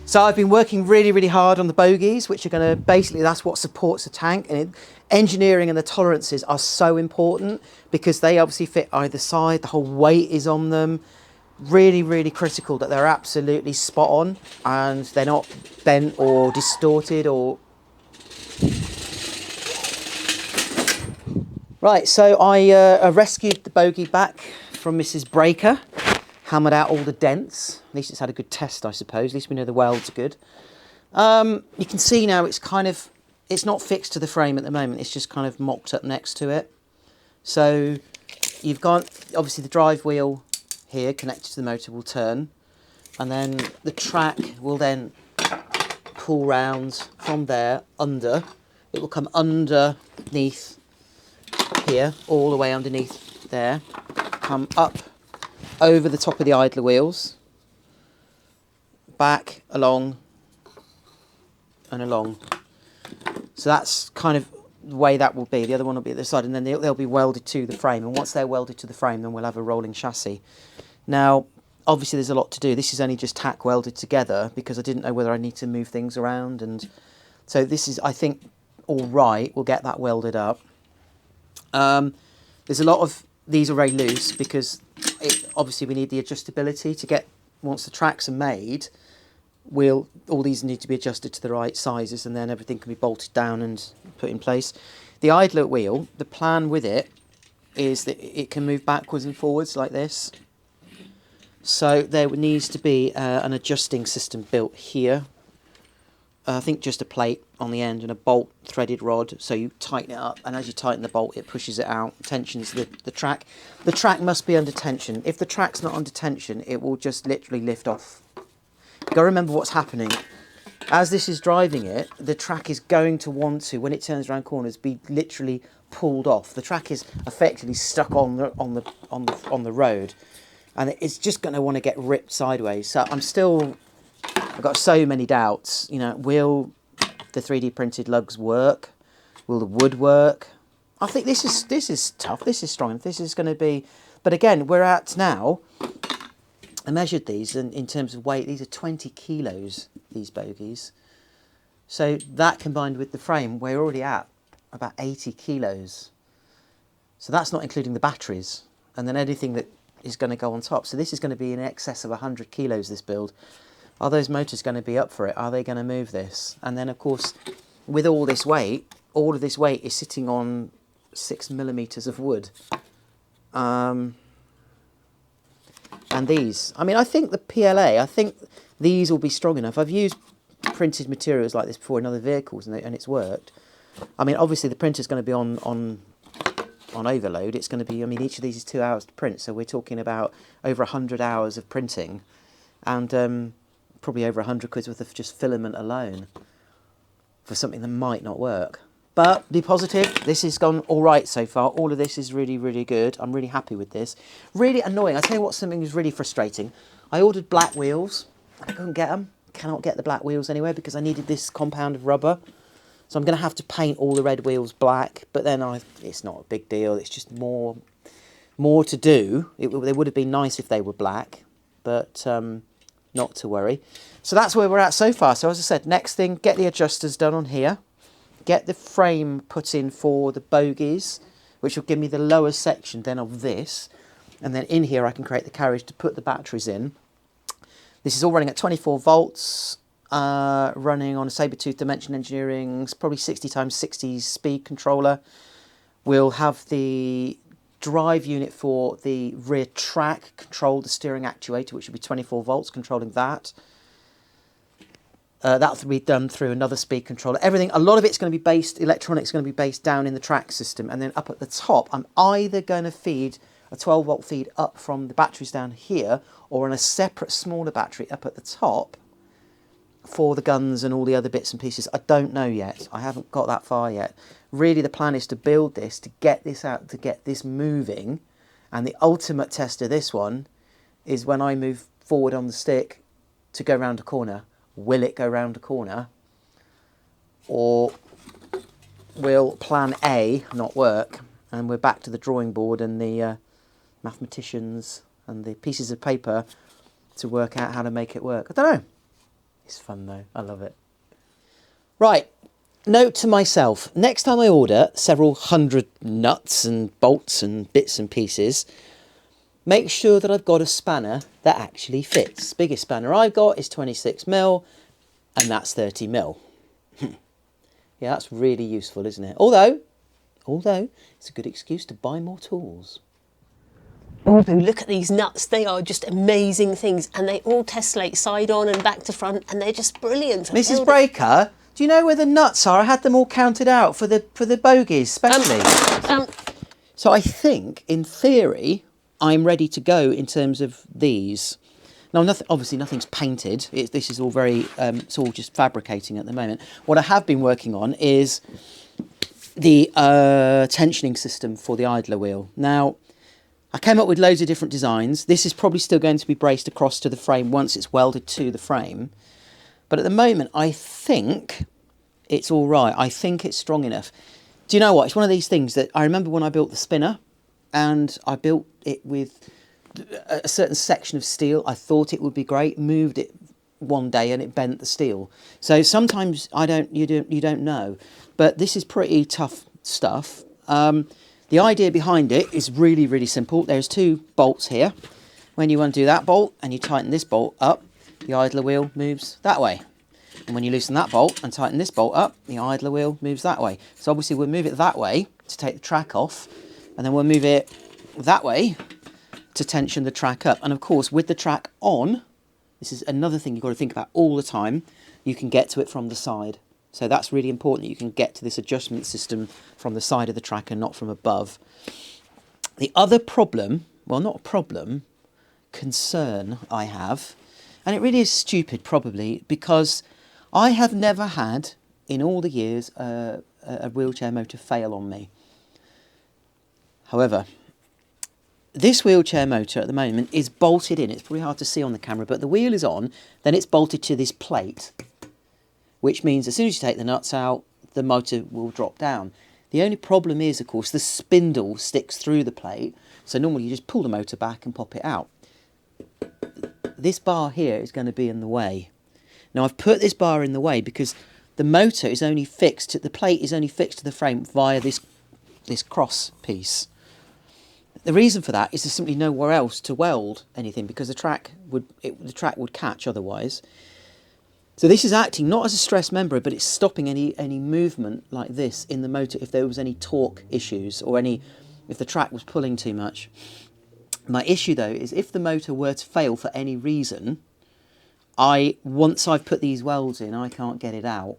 So I've been working really, really hard on the bogies, which are going to basically, that's what supports the tank. And engineering and the tolerances are so important because they obviously fit either side. The whole weight is on them. Really, really critical that they're absolutely spot on and they're not bent or distorted or... Right, so I rescued the bogie back from Mrs. Breaker. Hammered out all the dents. At least it's had a good test, I suppose. At least we know the welds are good. You can see now it's kind of, it's not fixed to the frame at the moment. It's just kind of mocked up next to it. So you've got, obviously the drive wheel here connected to the motor will turn. And then the track will then pull round from there under. It will come underneath here, all the way underneath there. Come up over the top of the idler wheels, back, along, and along. So that's kind of the way that will be. The other one will be at the side, and then they'll be welded to the frame. And once they're welded to the frame, then we'll have a rolling chassis. Now, obviously there's a lot to do. This is only just tack welded together because I didn't know whether I need to move things around. And so this is, I think, all right. We'll get that welded up. There's a lot of, these are very loose because obviously we need the adjustability to get, once the tracks are made, all these need to be adjusted to the right sizes and then everything can be bolted down and put in place. The idler wheel, the plan with it is that it can move backwards and forwards like this. So there needs to be an adjusting system built here. I think just a plate on the end and a bolt threaded rod, so you tighten it up, and as you tighten the bolt it pushes it out, tensions the track. The track must be under tension. If the track's not under tension, it will just literally lift off. You've got to remember what's happening. As this is driving it, the track is going to want to, when it turns around corners, be literally pulled off. The track is effectively stuck on the road, and it's just going to want to get ripped sideways. So I've got so many doubts. You know, will the 3D printed lugs work? Will the wood work? I think this is tough. This is strong. This is going to be, but again, we're at now. I measured these, and in terms of weight, these are 20 kilos. These bogies. So that combined with the frame, we're already at about 80 kilos. So that's not including the batteries, and then anything that is going to go on top. So this is going to be in excess of 100 kilos. This build. Are those motors going to be up for it? Are they going to move this? And then, of course, with all this weight, all of this weight is sitting on 6 millimeters of wood. And these, I mean, I think the PLA, I think these will be strong enough. I've used printed materials like this before in other vehicles, and it's worked. I mean, obviously the printer's going to be on overload. It's going to be, I mean, each of these is 2 hours to print, so we're talking about over 100 hours of printing, and probably over 100 quid worth of just filament alone for something that might not work. But be positive, this has gone all right so far. All of this is really, really good. I'm really happy with this. Really annoying. I'll tell you what, something is really frustrating. I ordered black wheels. I couldn't get them. Cannot get the black wheels anywhere because I needed this compound of rubber. So I'm going to have to paint all the red wheels black. But then it's not a big deal. It's just more to do. They would have been nice if they were black. But not to worry. So that's where we're at so far. So as I said, next thing, get the adjusters done on here. Get the frame put in for the bogies, which will give me the lower section then of this. And then in here I can create the carriage to put the batteries in. This is all running at 24 volts, running on a Sabertooth Dimension Engineering's probably 60x60 speed controller. We'll have the drive unit for the rear track control the steering actuator, which will be 24 volts controlling that. That'll be done through another speed controller. Everything, a lot of it's going to be based, electronics going to be based down in the track system. And then up at the top, I'm either going to feed a 12 volt feed up from the batteries down here, or on a separate smaller battery up at the top for the guns and all the other bits and pieces. I don't know yet. I haven't got that far yet. Really, the plan is to build this, to get this out, to get this moving. And the ultimate test of this one is when I move forward on the stick to go round a corner. Will it go round a corner, or will plan A not work and we're back to the drawing board and the mathematicians and the pieces of paper to work out how to make it work? I don't know. It's fun though, I love it. Right, note to myself, next time I order several hundred nuts and bolts and bits and pieces, make sure that I've got a spanner that actually fits. Biggest spanner I've got is 26mm, and that's 30mm. Yeah, that's really useful, isn't it? Although, it's a good excuse to buy more tools. Oh, look at these nuts. They are just amazing things, and they all tessellate side on and back to front, and they're just brilliant. Mrs. Breaker, do you know where the nuts are? I had them all counted out for the Bogeys, especially. So I think, in theory, I'm ready to go in terms of these. Now, obviously nothing's painted. This is all very, it's all just fabricating at the moment. What I have been working on is the tensioning system for the idler wheel. Now, I came up with loads of different designs. This is probably still going to be braced across to the frame once it's welded to the frame. But at the moment, I think it's all right. I think it's strong enough. Do you know what? It's one of these things that I remember when I built the spinner, and I built it with a certain section of steel. I thought it would be great, moved it one day and it bent the steel. So sometimes you don't know, but this is pretty tough stuff. The idea behind it is really, really simple. There's two bolts here. When you undo that bolt and you tighten this bolt up, the idler wheel moves that way. And when you loosen that bolt and tighten this bolt up, the idler wheel moves that way. So obviously we'll move it that way to take the track off, and then we'll move it that way to tension the track up. And of course, with the track on, this is another thing you've got to think about all the time, you can get to it from the side. So that's really important, that you can get to this adjustment system from the side of the track and not from above. The other problem, well, not a problem, concern I have, and it really is stupid probably, because I have never had, in all the years, a wheelchair motor fail on me. However, this wheelchair motor at the moment is bolted in. It's probably hard to see on the camera, but the wheel is on, then it's bolted to this plate, which means as soon as you take the nuts out, the motor will drop down. The only problem is, of course, the spindle sticks through the plate, so normally you just pull the motor back and pop it out. This bar here is going to be in the way. Now, I've put this bar in the way because the motor is only fixed, the plate is only fixed to the frame via this cross piece. The reason for that is there's simply nowhere else to weld anything, because the track would catch otherwise. So this is acting not as a stress member, but it's stopping any movement like this in the motor if there was any torque issues or if the track was pulling too much. My issue though is if the motor were to fail for any reason, once I've put these welds in, I can't get it out.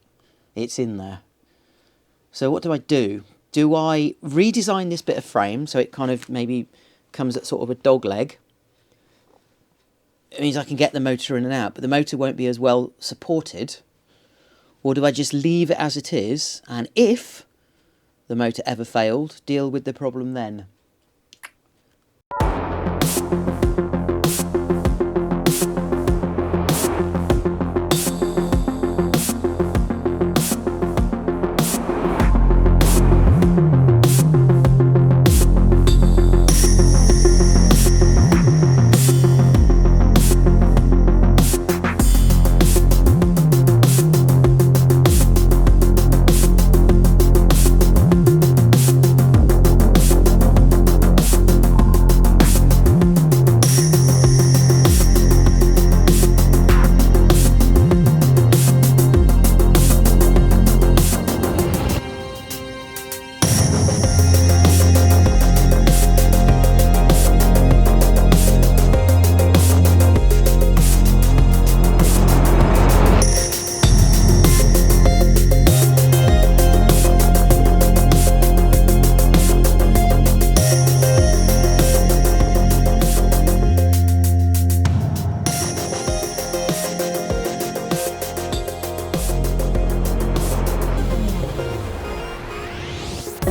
It's in there. So what do? Do I redesign this bit of frame so it kind of maybe comes at sort of a dog leg? It means I can get the motor in and out, but the motor won't be as well supported. Or do I just leave it as it is, and if the motor ever failed, deal with the problem then?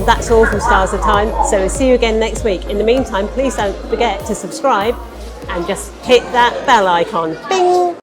That's all from Stars of Time, so we'll see you again next week. In the meantime, please don't forget to subscribe and just hit that bell icon. Bing!